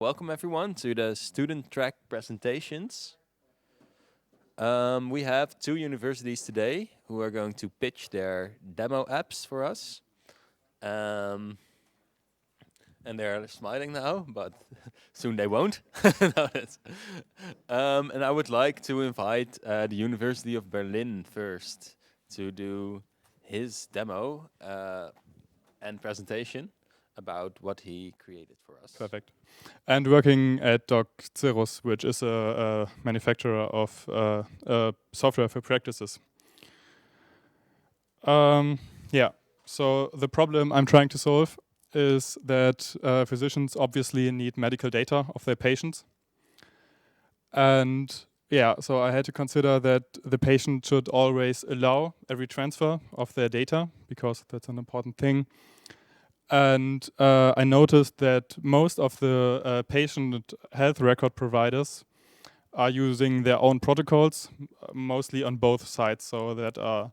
Welcome everyone to the Student Track presentations. We have two universities today who are going to pitch their demo apps for us. And they're smiling now, but soon they won't. No, and I would like to invite the University of Berlin first to do his demo and presentation about what he created for us. Perfect. And working at DocXeros, which is a manufacturer of software for practices. Yeah, so the problem I'm trying to solve is that physicians obviously need medical data of their patients. And yeah, so I had to consider that the patient should always allow every transfer of their data, because that's an important thing. And I noticed that most of the patient health record providers are using their own protocols, mostly on both sides, so that are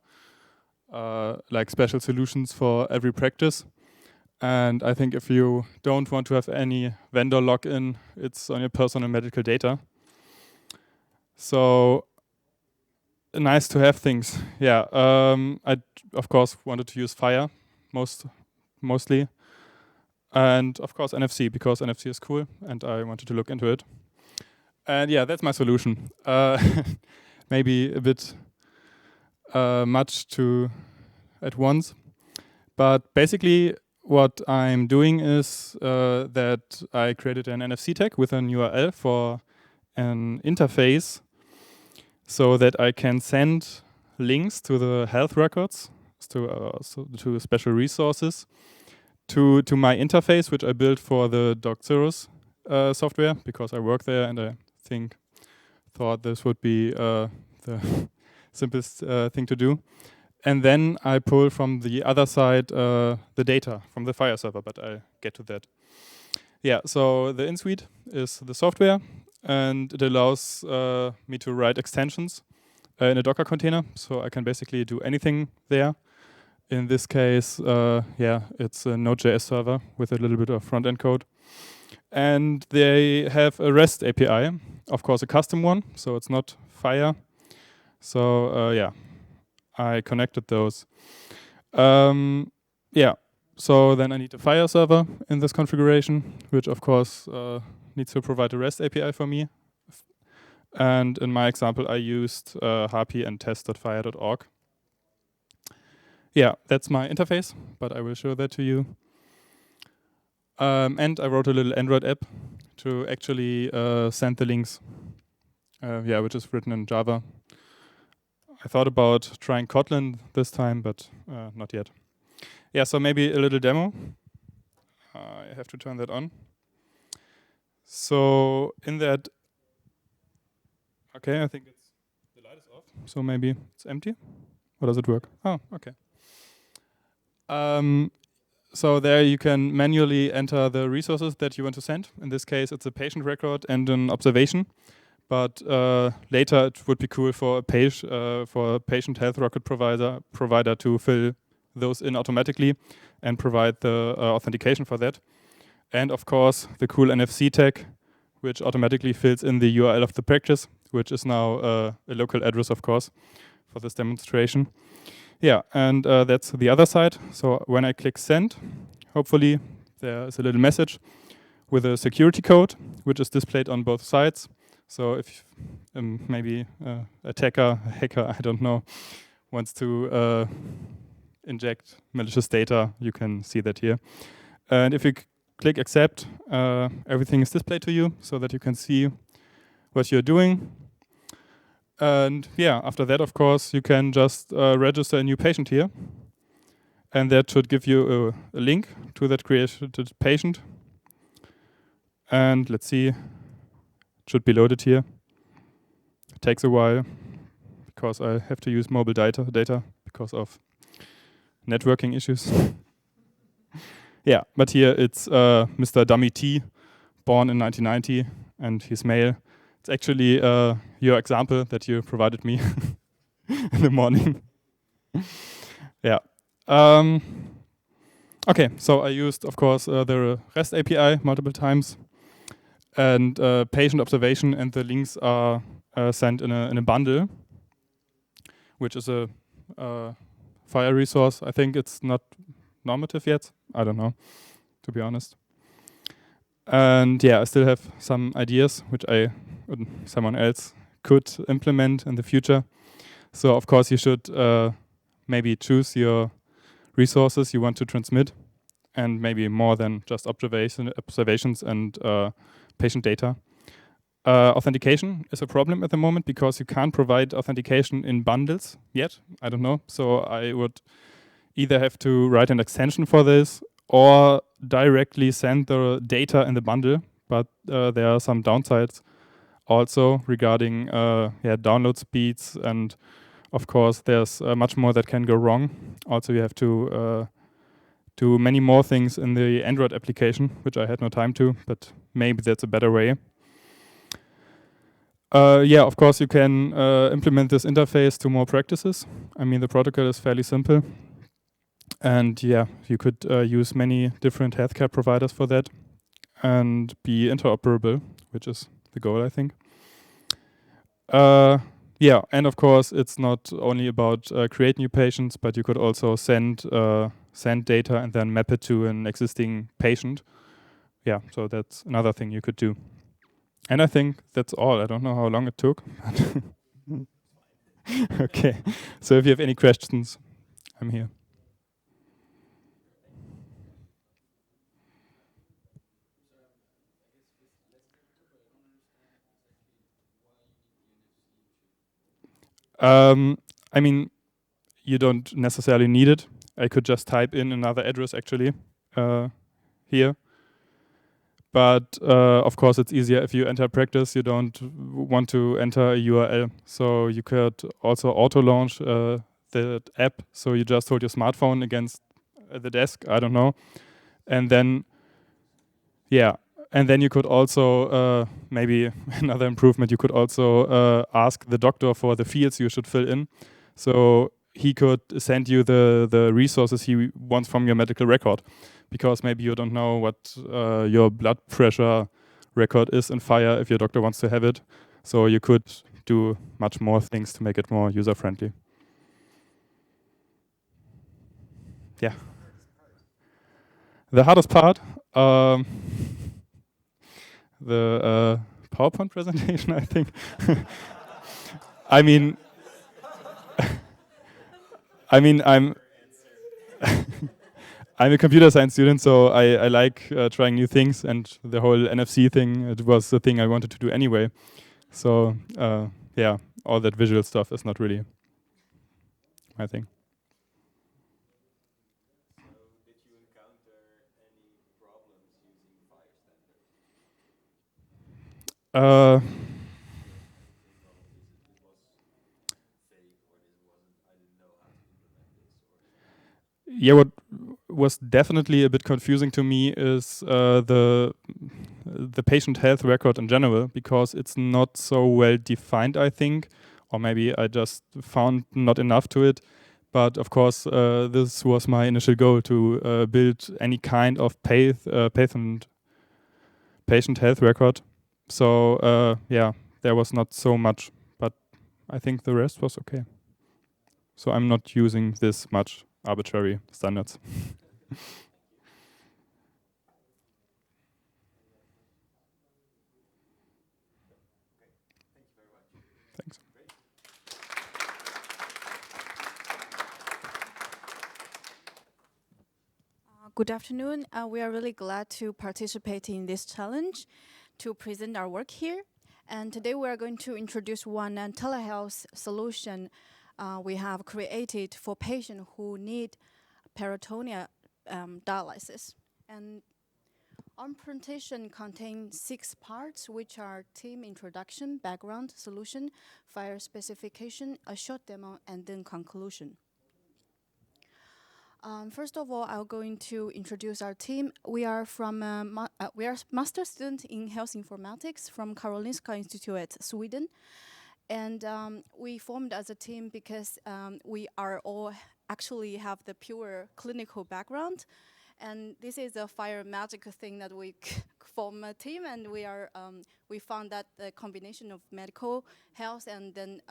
like special solutions for every practice. And I think if you don't want to have any vendor login, it's on your personal medical data. So nice to have things. Yeah, I of course wanted to use FHIR mostly. And of course NFC, because NFC is cool and I wanted to look into it. And yeah, that's my solution. Maybe a bit much to at once. But basically what I'm doing is that I created an NFC tag with an URL for an interface so that I can send links to the health records, to special resources, to my interface, which I built for the DocXeros software, because I work there and I thought this would be the simplest thing to do. And then I pull from the other side the data from the FHIR server, but I'll get to that. Yeah, so the in-suite is the software, and it allows me to write extensions in a Docker container, so I can basically do anything there. In this case, yeah, it's a Node.js server with a little bit of front-end code. And they have a REST API, of course a custom one, so it's not FHIR. So yeah, I connected those. Yeah, so then I need a FHIR server in this configuration, which of course needs to provide a REST API for me. And in my example, I used harpy and test.fhir.org. Yeah, that's my interface, but I will show that to you. And I wrote a little Android app to actually send the links, yeah, which is written in Java. I thought about trying Kotlin this time, but not yet. Yeah, so maybe a little demo. I have to turn that on. So in that, okay, I think the light is off, so maybe it's empty. Or does it work? Oh, okay. So there you can manually enter the resources that you want to send. In this case, it's a patient record and an observation. But later it would be cool for a patient health record provider to fill those in automatically and provide the authentication for that. And of course, the cool NFC tag, which automatically fills in the URL of the practice, which is now a local address, of course, for this demonstration. Yeah, and that's the other side. So when I click send, hopefully there is a little message with a security code, which is displayed on both sides. So if maybe a hacker, I don't know, wants to inject malicious data, you can see that here. And if you click accept, everything is displayed to you so that you can see what you're doing. And yeah, after that, of course, you can just register a new patient here. And that should give you a link to that created patient. And let's see, it should be loaded here. It takes a while because I have to use mobile data because of networking issues. Yeah, but here it's Mr. Dummy T, born in 1990, and he's male. It's actually your example that you provided me in the morning. Yeah. Okay, so I used, of course, the REST API multiple times. and patient observation and the links are sent in a bundle, which is a FHIR resource. I think it's not normative yet. I don't know, to be honest. And yeah, I still have some ideas which someone else could implement in the future. So of course you should maybe choose your resources you want to transmit, and maybe more than just observations and patient data. Authentication is a problem at the moment because you can't provide authentication in bundles yet. I don't know. So I would either have to write an extension for this or directly send the data in the bundle. But there are some downsides also regarding download speeds, and of course there's much more that can go wrong. Also, you have to do many more things in the Android application, which I had no time to, but maybe that's a better way. Of course you can implement this interface to more practices. I mean, the protocol is fairly simple. And yeah, you could use many different healthcare providers for that and be interoperable, which is the goal, I think. And of course, it's not only about create new patients, but you could also send data and then map it to an existing patient. Yeah, so that's another thing you could do. And I think that's all. I don't know how long it took. Okay, so if you have any questions, I'm here. I mean, you don't necessarily need it. I could just type in another address actually here. But of course, it's easier if you enter practice. You don't want to enter a URL. So you could also auto-launch the app. So you just hold your smartphone against the desk. I don't know. And then, you could also, maybe another improvement, you could also ask the doctor for the fields you should fill in. So he could send you the resources he wants from your medical record, because maybe you don't know what your blood pressure record is in FHIR if your doctor wants to have it. So you could do much more things to make it more user-friendly. Yeah. The hardest part, the PowerPoint presentation, I think. I mean, I'm I'm a computer science student, so I like trying new things, and the whole NFC thing, it was the thing I wanted to do anyway. So all that visual stuff is not really my thing. So did you encounter any problems using FHIR standard? Uh, yeah, what was definitely a bit confusing to me is the patient health record in general, because it's not so well defined, I think, or maybe I just found not enough to it. But of course, this was my initial goal, to build any kind of patient health record. So there was not so much, but I think the rest was okay. So I'm not using this much arbitrary standards. Thanks. Good afternoon. We are really glad to participate in this challenge to present our work here. And today we are going to introduce one telehealth solution we have created for patients who need peritoneal dialysis. And our presentation contains 6 parts, which are team introduction, background, solution, FHIR specification, a short demo, and then conclusion. First of all, I'm going to introduce our team. We are we are master students in health informatics from Karolinska Institute at Sweden, and we formed as a team because we are all actually have the pure clinical background, and this is a FHIR magic thing that we form a team, and we found that the combination of medical health and then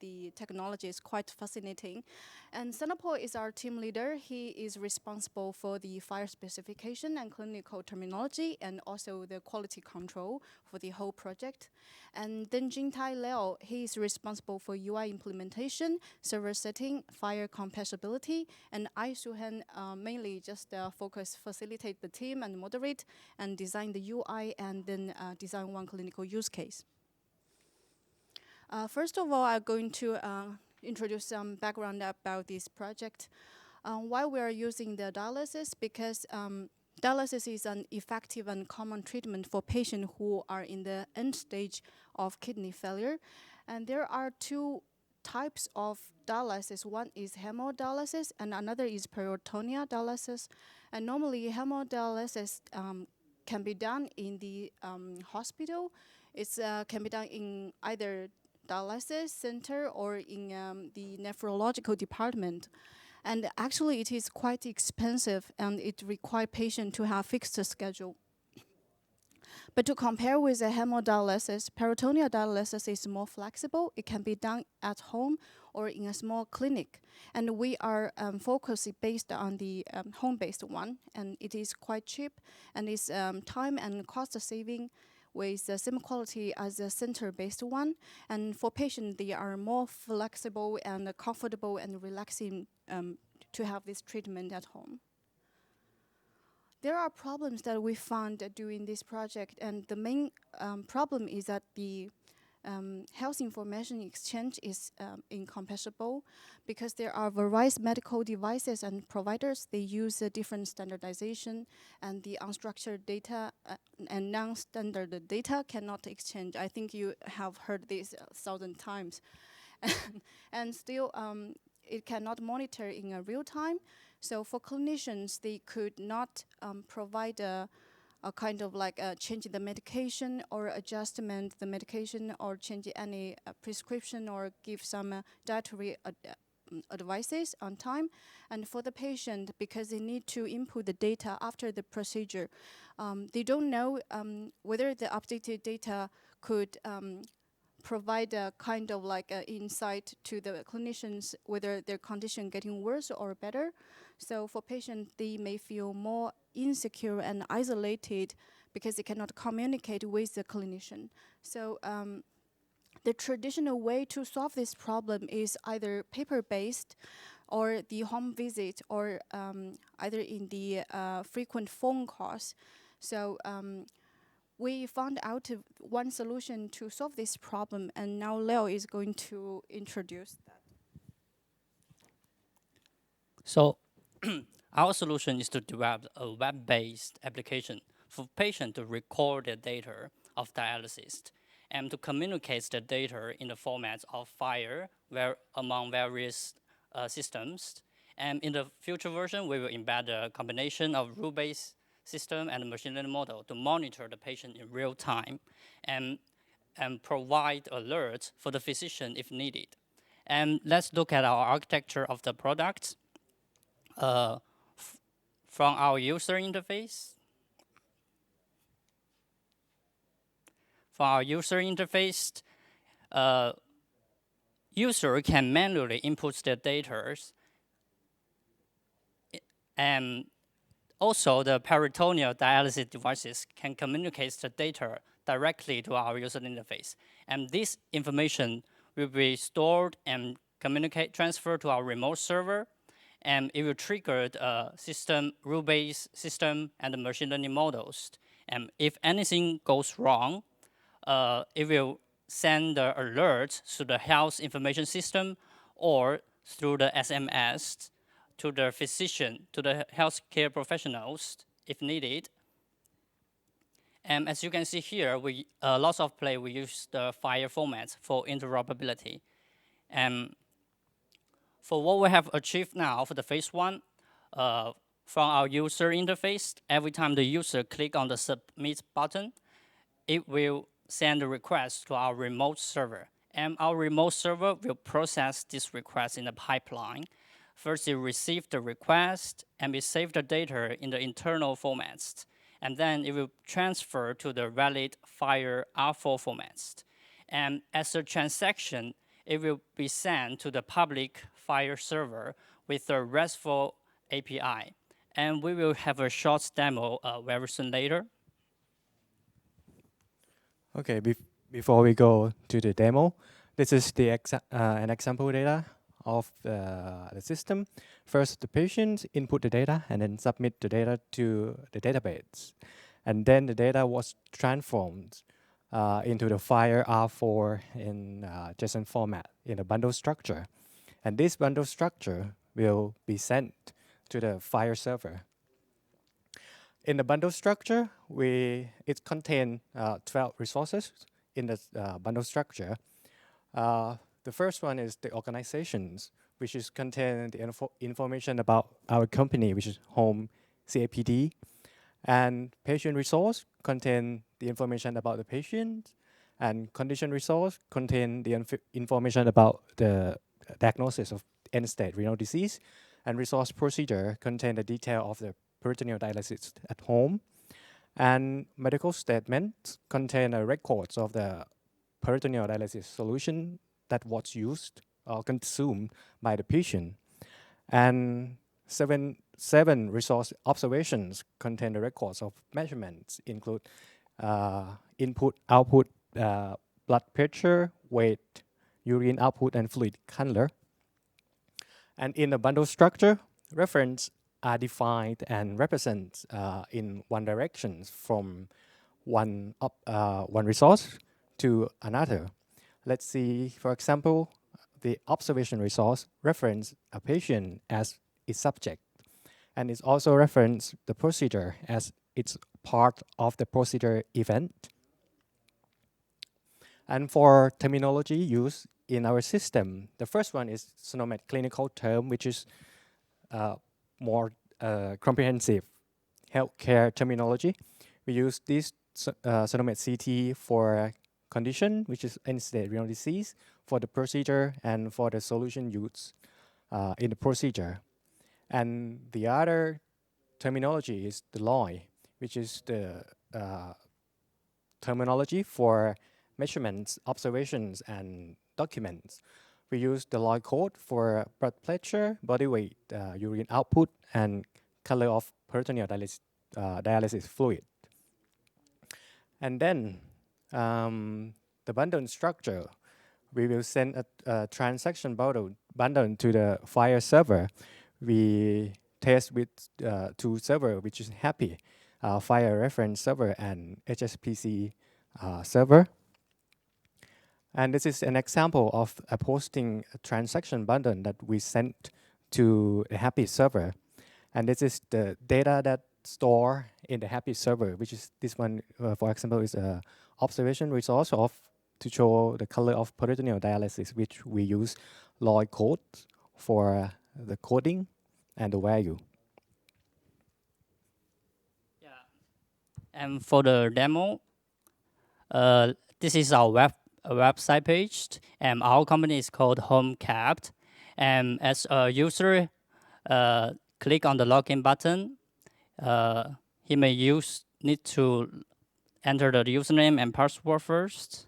the technology is quite fascinating. And Sanapol is our team leader. He is responsible for the FHIR specification and clinical terminology, and also the quality control for the whole project. And then Jingtai Liao, he is responsible for UI implementation, server setting, FHIR compatibility, and I, Suhan, mainly just facilitate the team and moderate and design the UI and then design one clinical use case. First of all, I'm going to introduce some background about this project. Why we are using the dialysis? Because dialysis is an effective and common treatment for patients who are in the end stage of kidney failure. And there are two types of dialysis. One is hemodialysis and another is peritoneal dialysis. And normally hemodialysis can be done in the hospital. It can be done in either dialysis center or in the nephrological department. And actually it is quite expensive and it requires patients to have fixed schedule. But to compare with the hemodialysis, peritoneal dialysis is more flexible. It can be done at home or in a small clinic. And we are focusing based on the home-based one, and it is quite cheap, and it's time and cost saving with the same quality as the center-based one. And for patients, they are more flexible and comfortable and relaxing to have this treatment at home. There are problems that we found during this project, and the main problem is that the health information exchange is incompatible because there are various medical devices and providers. They use a different standardization, and the unstructured data and non-standard data cannot exchange. I think you have heard this 1,000 times. And still, it cannot monitor in a real time. So for clinicians, they could not provide a kind of like change the medication or adjustment the medication or change any prescription or give some dietary advices on time. And for the patient, because they need to input the data after the procedure, they don't know whether the updated data could provide a kind of like insight to the clinicians whether their condition getting worse or better. So for patients, they may feel more insecure and isolated because they cannot communicate with the clinician. So the traditional way to solve this problem is either paper-based or the home visit or either in the frequent phone calls. So we found out one solution to solve this problem, and now Leo is going to introduce that. So our solution is to develop a web-based application for patients to record their data of dialysis and to communicate the data in the formats of FHIR among various systems. And in the future version, we will embed a combination of rule-based system and machine learning model to monitor the patient in real time and provide alerts for the physician if needed. And let's look at our architecture of the product. From our user interface. User can manually input their data, and also the peritoneal dialysis devices can communicate the data directly to our user interface. And this information will be stored and transferred to our remote server, and it will trigger the rule-based system and the machine learning models. And if anything goes wrong, it will send the alerts to the health information system or through the SMS to the physician, to the healthcare professionals if needed. And as you can see here, lots of play, we use the FHIR formats for interoperability. And for what we have achieved now for the phase 1, from our user interface, every time the user click on the submit button, it will send a request to our remote server. And our remote server will process this request in the pipeline. First, it receives the request, and we save the data in the internal formats. and then it will transfer to the valid FHIR R4 formats. And as a transaction, it will be sent to the public FHIR server with a RESTful API. And we will have a short demo very soon later. Okay, before we go to the demo, this is the an example data of the system. First, the patient input the data and then submit the data to the database. And then the data was transformed into the FHIR R4 in JSON format in a bundle structure. And this bundle structure will be sent to the FHIR server. In the bundle structure, it contains 12 resources in the bundle structure. The first one is the organizations, which is contain the information about our company, which is home CAPD. And patient resource contain the information about the patient. And condition resource contain the information about the diagnosis of end-stage renal disease. And resource procedure contain the detail of the peritoneal dialysis at home. And medical statements contain records of the peritoneal dialysis solution that was used or consumed by the patient. And seven resource observations contain the records of measurements, include input, output, blood pressure, weight, urine output, and fluid color. And in the bundle structure, reference are defined and represent in one direction from one resource to another. Let's see, for example, the observation resource reference a patient as its subject, and it also reference the procedure as it's part of the procedure event. And for terminology used in our system, the first one is SNOMED clinical term, which is more comprehensive healthcare terminology. We use this SNOMED CT for condition, which is end-stage renal disease, for the procedure, and for the solution used in the procedure. And the other terminology is the LOI, which is the terminology for measurements, observations, and documents. We use the LOI code for blood pressure, body weight, urine output, and color of peritoneal dialysis fluid. And then the bundle structure, we will send a transaction bundle to the FHIR server. We test with two servers, which is HAPPY, FHIR reference server, and HSPC server. And this is an example of a posting a transaction bundle that we sent to a HAPPY server. And this is the data that store in the HAPPY server, which is this one, for example, is a observation resource to show the color of peritoneal dialysis, which we use LOI code for the coding and the value. Yeah. And for the demo, this is our website page, and our company is called HomeCapped. And as a user, click on the login button. He may need to enter the username and password first.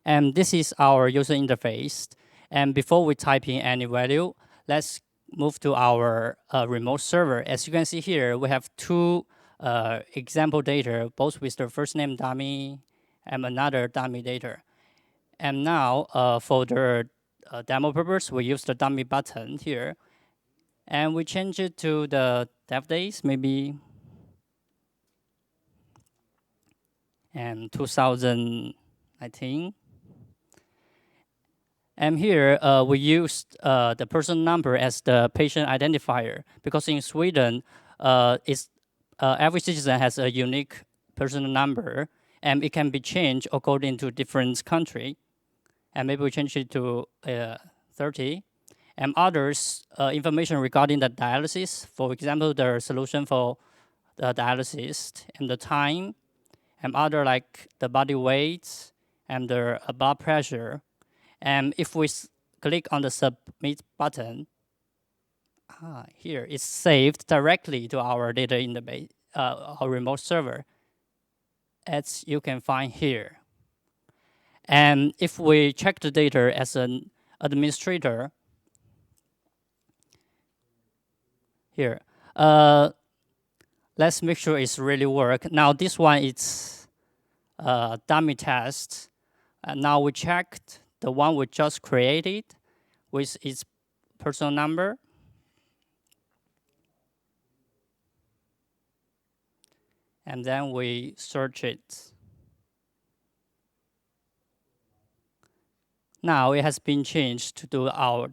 And this is our user interface. And before we type in any value, let's move to our remote server. As you can see here, we have two example data, both with the first name dummy and another dummy data. And now for the demo purpose, we use the dummy button here. And we change it to the DevDays, maybe. And 2019. And here we used the person number as the patient identifier, because in Sweden, every citizen has a unique personal number, and it can be changed according to different country. And maybe we change it to 30. And others, information regarding the dialysis, for example, the solution for the dialysis and the time, and other like the body weight and the blood pressure. And if we click on the submit button, here it's saved directly to our data in the base, our remote server, as you can find here. And if we check the data as an administrator, here, let's make sure it's really work. Now this one is a dummy test. And now we checked the one we just created with its personal number. And then we search it. Now it has been changed to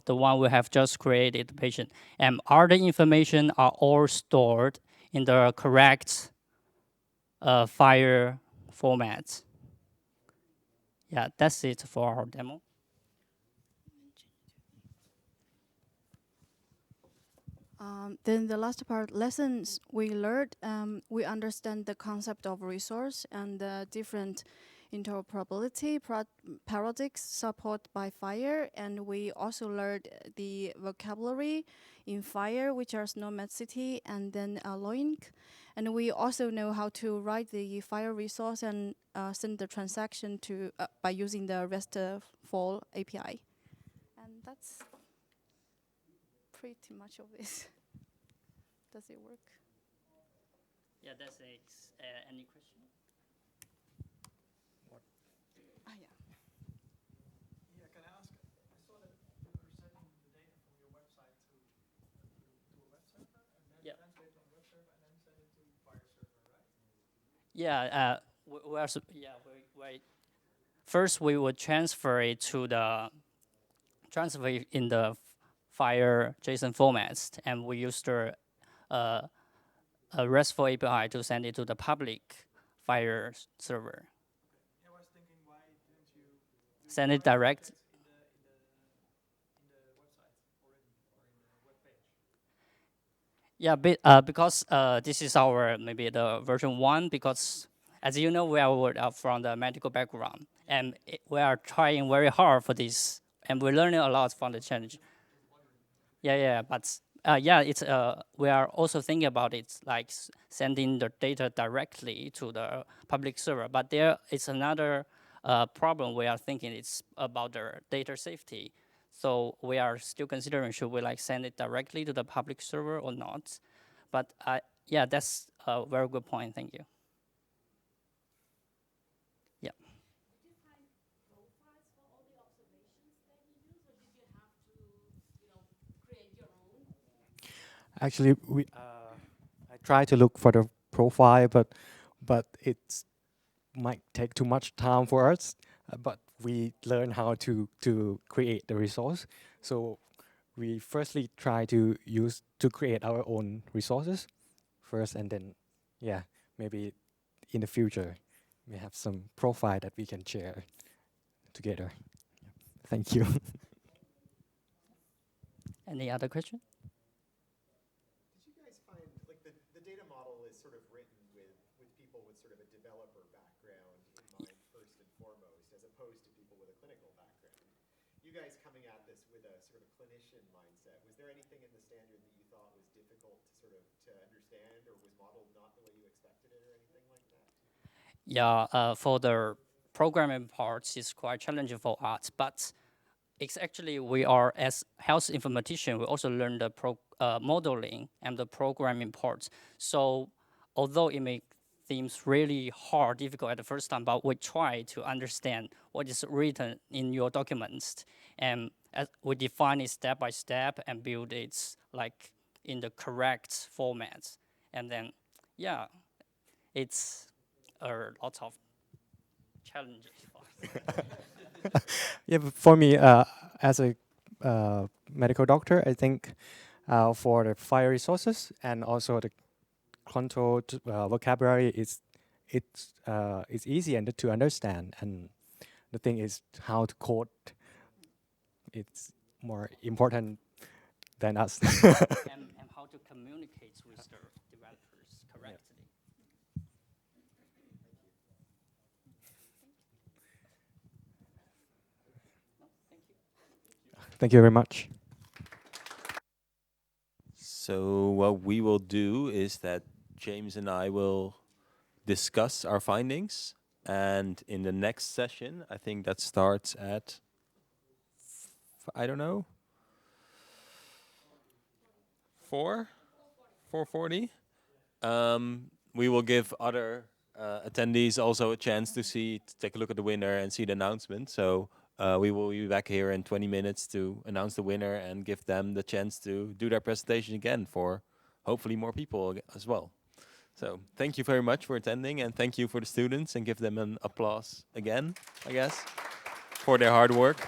the one we have just created, the patient. And all the information are all stored in the correct FHIR format. Yeah, that's it for our demo. Then the last part, lessons we learned, we understand the concept of resource and the different interoperability paradox support by FHIR, and we also learned the vocabulary in FHIR, which are Nomad-City and then Loink. And we also know how to write the FHIR resource and send the transaction to by using the RESTful API. And that's pretty much of this. Does it work? Yeah, that's it. Any question? Yeah. Yeah, can I ask? I saw that you were sending the data from your website to a web server, and then translate on web server, and then send it to FHIR server, right? Yeah, first we would transfer it in the FHIR JSON formats, and we use the a RESTful API to send it to the public FHIR server. I was thinking, why didn't you Send it direct? in the website already, or in the web page? Yeah, because this is our maybe the version 1, because as you know, we are from the medical background, and we are trying very hard for this, and we're learning a lot from the challenge. Yeah, but it's we are also thinking about it, like sending the data directly to the public server. But there is another problem we are thinking. It's about the data safety. So we are still considering, should we like send it directly to the public server or not? But yeah, that's a very good point. Thank you. Yeah. Did you find profiles for all the observations that you use, or did you have to, create your own? Actually, I try to look for the profile, but it might take too much time for us. But we learn how to create the resource. So we firstly try to create our own resources first, and then maybe in the future we have some profile that we can share together. Thank you. Any other question? Did you guys find, like, the data model is sort of written with people with sort of a developer background in mind first and foremost, as opposed to people with a clinical background? You guys coming at this with a sort of clinician mindset, was there anything in the standard that you thought was difficult to understand, or was modeled not the way you expected it, or anything like that? Yeah, for the programming parts, it's quite challenging for us, but it's actually we are, as health informatician, we also learn the modeling and the programming parts. So although it may seems really hard, difficult at the first time, but we try to understand what is written in your documents, and we define it step by step and build it like in the correct format. And then, yeah, it's a lot of challenges for us. Yeah, but for me, as a medical doctor, I think for the FHIR resources and also the controlled vocabulary, it's easy and to understand. And the thing is how to code. It's more important than us. and how to communicate with the developers correctly. No, thank you. Thank you very much. So what we will do is that James and I will discuss our findings, and in the next session, I think that starts at, I don't know, 4:40. We will give other attendees also a chance to take a look at the winner and see the announcement. So we will be back here in 20 minutes to announce the winner and give them the chance to do their presentation again for hopefully more people as well. So thank you very much for attending, and thank you for the students, and give them an applause again, I guess, for their hard work.